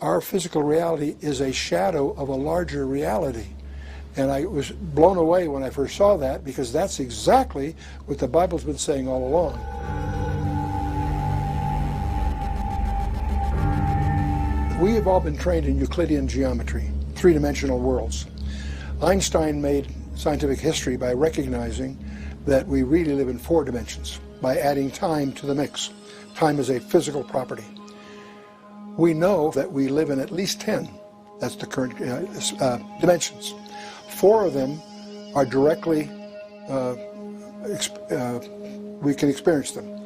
Our physical reality is a shadow of a larger reality. And I was blown away when I first saw that, because that's exactly what the Bible's been saying all along. We have all been trained in Euclidean geometry, three-dimensional worlds. Einstein made scientific history by recognizing that we really live in 4 dimensions, by adding time to the mix. Time is a physical property. We know that we live in at least 10, that's the current dimensions. 4 of them are directly, we can experience them.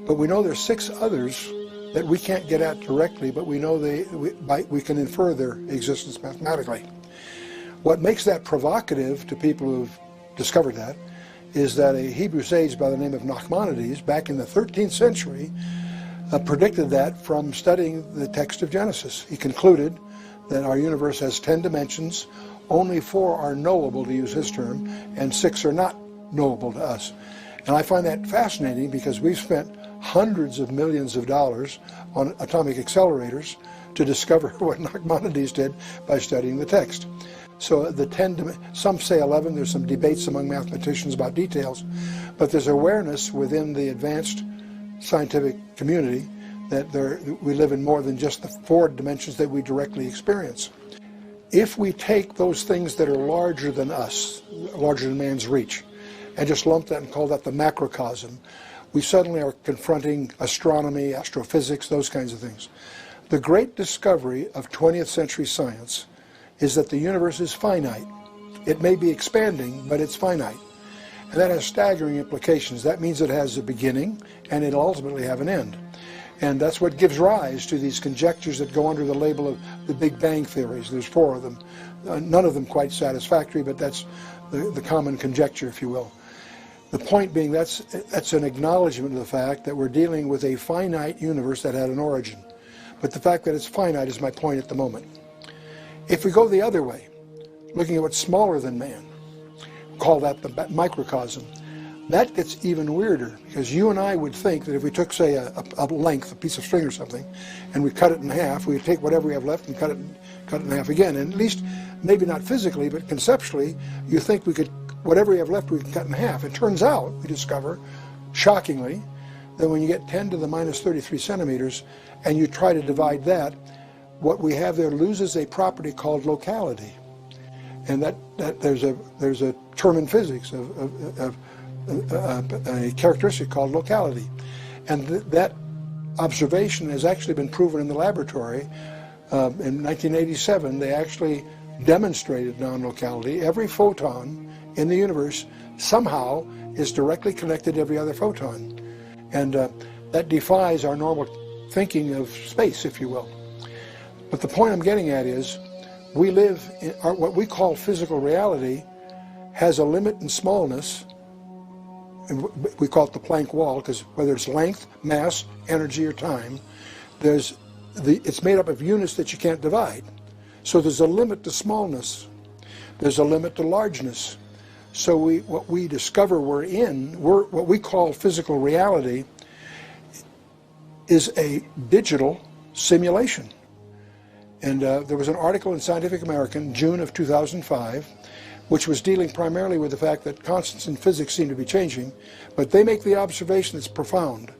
But we know there's 6 others that we can't get at directly, but we know we can infer their existence mathematically. What makes that provocative to people who've discovered that is that a Hebrew sage by the name of Nachmanides, back in the 13th century, predicted that from studying the text of Genesis. He concluded that our universe has 10 dimensions, only 4 are knowable, to use his term, and 6 are not knowable to us. And I find that fascinating, because we've spent hundreds of millions of dollars on atomic accelerators to discover what Nachmanides did by studying the text. So the 10, some say 11, there's some debates among mathematicians about details, but there's awareness within the advanced scientific community that we live in more than just the 4 dimensions that we directly experience. If we take those things that are larger than us, larger than man's reach, and just lump that and call that the macrocosm, we suddenly are confronting astronomy, astrophysics, those kinds of things. The great discovery of 20th century science is that the universe is finite. It may be expanding, but it's finite. And that has staggering implications. That means it has a beginning, and it'll ultimately have an end. And that's what gives rise to these conjectures that go under the label of the Big Bang theories. There's 4 of them. None of them quite satisfactory, but that's the common conjecture, if you will. The point being, that's an acknowledgement of the fact that we're dealing with a finite universe that had an origin. But the fact that it's finite is my point at the moment. If we go the other way, looking at what's smaller than man, call that the microcosm, that gets even weirder, because you and I would think that if we took, say, a length, a piece of string or something, and we cut it in half, we would take whatever we have left and cut it in half again. And at least, maybe not physically, but conceptually, you think we could, whatever we have left, we can cut in half. It turns out, we discover, shockingly, that when you get 10 to the minus 33 centimeters, and you try to divide that, what we have there loses a property called locality. And that there's a term in physics of a characteristic called locality. And that observation has actually been proven in the laboratory. In 1987, they actually demonstrated non-locality. Every photon in the universe somehow is directly connected to every other photon. And that defies our normal thinking of space, if you will. But the point I'm getting at is, we live in what we call physical reality has a limit in smallness, and we call it the Planck wall, because whether it's length, mass, energy, or time, it's made up of units that you can't divide. So there's a limit to smallness. There's a limit to largeness. So what we discover what we call physical reality is a digital simulation. And there was an article in Scientific American, June of 2005, which was dealing primarily with the fact that constants in physics seem to be changing, but they make the observation that's profound,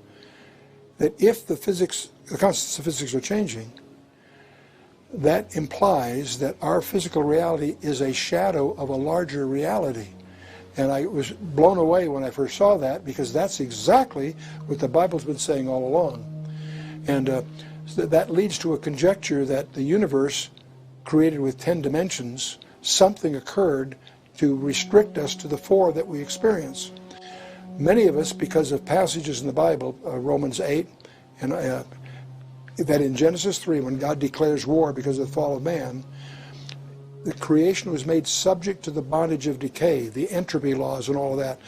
that if the constants of physics are changing, that implies that our physical reality is a shadow of a larger reality. And I was blown away when I first saw that, because that's exactly what the Bible's been saying all along. And so that leads to a conjecture that the universe, created with 10 dimensions, something occurred to restrict us to the 4 that we experience. Many of us, because of passages in the Bible, Romans 8, and that in Genesis 3, when God declares war because of the fall of man, the creation was made subject to the bondage of decay, the entropy laws and all of that.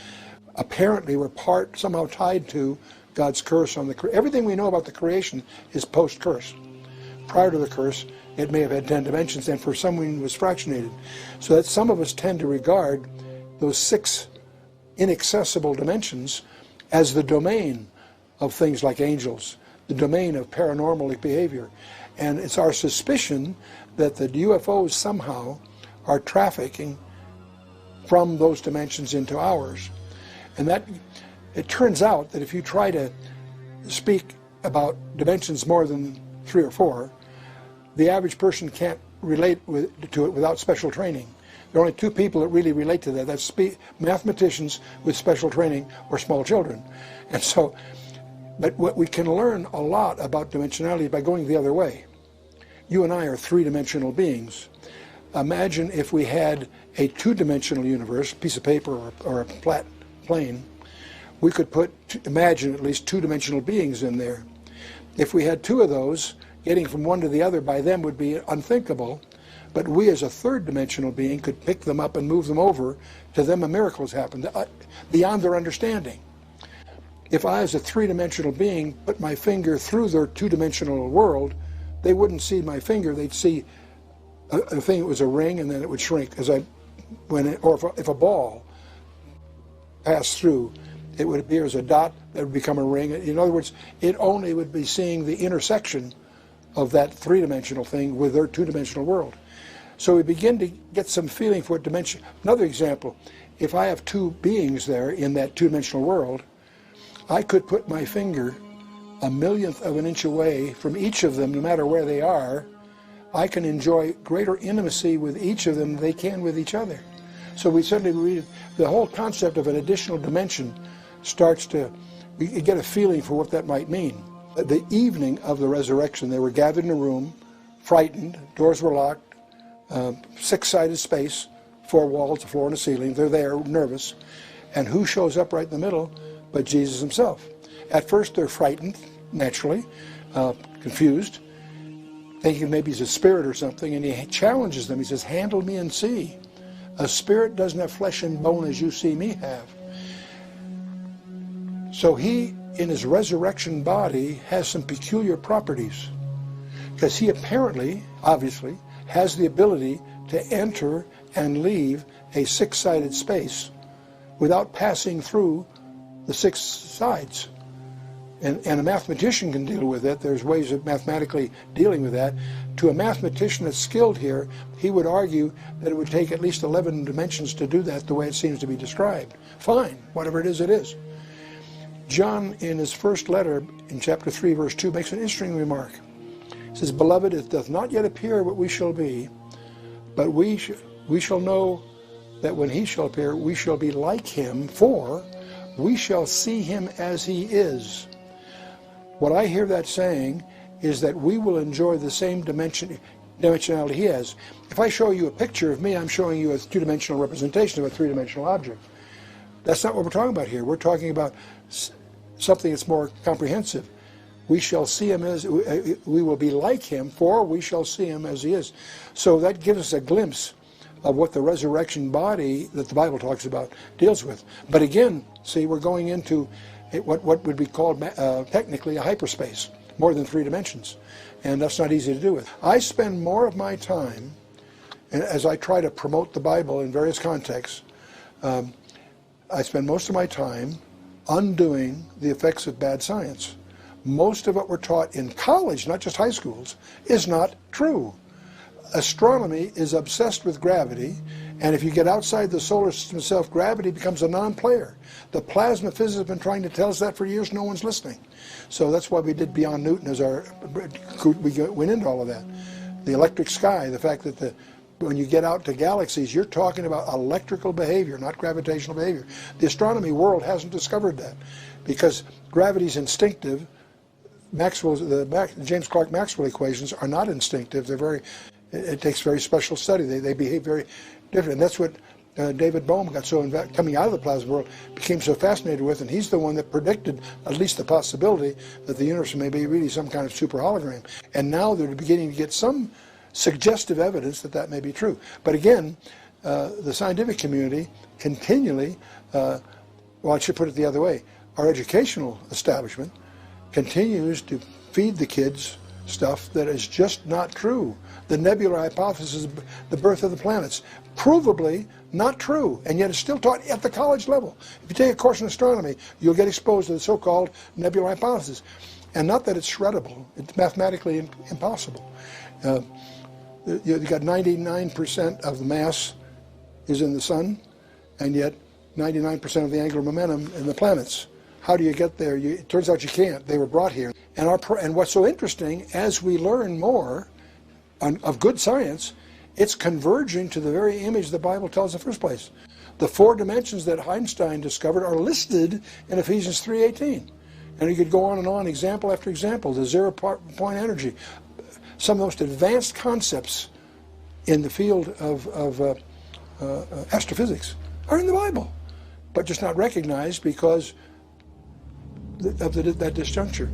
Apparently we're somehow tied to God's curse on everything we know about the creation is post-curse. Prior to the curse, it may have had 10 dimensions, and for some reason was fractionated. So that some of us tend to regard those 6 inaccessible dimensions as the domain of things like angels, the domain of paranormal behavior. And it's our suspicion that the UFOs somehow are trafficking from those dimensions into ours. And that, it turns out that if you try to speak about dimensions more than 3 or 4, the average person can't relate to it without special training. There are only 2 people that really relate to that. That's mathematicians with special training or small children. And so, but what we can learn a lot about dimensionality by going the other way. You and I are 3-dimensional beings. Imagine if we had a 2-dimensional universe, a piece of paper or a flat plane. We could imagine at least 2-dimensional beings in there. If we had 2 of those, getting from one to the other by them would be unthinkable. But we as a 3rd-dimensional being could pick them up and move them over. To them a miracle has happened, beyond their understanding. If I as a 3-dimensional being put my finger through their 2-dimensional world, they wouldn't see my finger, they'd see a thing that was a ring, and then it would shrink. If a ball passed through, it would appear as a dot that would become a ring. In other words, it only would be seeing the intersection of that 3-dimensional thing with their 2-dimensional world. So we begin to get some feeling for what dimension. Another example, if I have 2 beings there in that 2-dimensional world, I could put my finger a millionth of an inch away from each of them, no matter where they are. I can enjoy greater intimacy with each of them than they can with each other. So we suddenly read the whole concept of an additional dimension starts to, we get a feeling for what that might mean. The evening of the resurrection, they were gathered in a room, frightened, doors were locked, 6-sided space, 4 walls, a floor and a ceiling. They're there, nervous. And who shows up right in the middle but Jesus himself? At first they're frightened, naturally, confused, thinking maybe he's a spirit or something, and he challenges them. He says, handle me and see. A spirit doesn't have flesh and bone as you see me have. So he, in his resurrection body, has some peculiar properties, because he apparently, obviously, has the ability to enter and leave a 6-sided space without passing through the 6 sides. And a mathematician can deal with it. There's ways of mathematically dealing with that. To a mathematician that's skilled here, he would argue that it would take at least 11 dimensions to do that the way it seems to be described. Fine, whatever it is, it is. John, in his first letter, in chapter 3, verse 2, makes an interesting remark. He says, Beloved, it doth not yet appear what we shall be, but we shall know that when he shall appear, we shall be like him, for we shall see him as he is. What I hear that saying is that we will enjoy the same dimensionality he has. If I show you a picture of me, I'm showing you a 2-dimensional representation of a 3-dimensional object. That's not what we're talking about here. We're talking about something that's more comprehensive. We shall see him as, we will be like him, for we shall see him as he is. So that gives us a glimpse of what the resurrection body that the Bible talks about deals with. But again, see, we're going into what would be called technically a hyperspace, more than 3 dimensions. And that's not easy to do with. I spend more of my time, as I try to promote the Bible in various contexts, I spend most of my time undoing the effects of bad science. Most of what we're taught in college, not just high schools, is not true. Astronomy is obsessed with gravity, and if you get outside the solar system itself, gravity becomes a non-player. The plasma physicists have been trying to tell us that for years. No one's listening. So that's why we did Beyond Newton as we went into all of that. The electric sky, the fact that when you get out to galaxies, you're talking about electrical behavior, not gravitational behavior. The astronomy world hasn't discovered that, because gravity's instinctive. The James Clerk Maxwell equations are not instinctive. It takes very special study. They behave very different. And that's what David Bohm got so coming out of the plasma world, became so fascinated with, and he's the one that predicted at least the possibility that the universe may be really some kind of super hologram. And now they're beginning to get some suggestive evidence that that may be true. But again, the scientific community continually, well, I should put it the other way, our educational establishment continues to feed the kids stuff that is just not true. The nebular hypothesis, the birth of the planets, provably not true, and yet it's still taught at the college level. If you take a course in astronomy, you'll get exposed to the so-called nebular hypothesis. And not that it's shreddable, it's mathematically impossible. You got 99% of the mass is in the sun, and yet 99% of the angular momentum in the planets. How do you get there? It turns out you can't. They were brought here. And what's so interesting, as we learn more of good science, it's converging to the very image the Bible tells in the first place. The 4 dimensions that Einstein discovered are listed in Ephesians 3:18. And you could go on, example after example. The zero-point energy. Some of the most advanced concepts in the field of astrophysics are in the Bible, but just not recognized because of that disjuncture.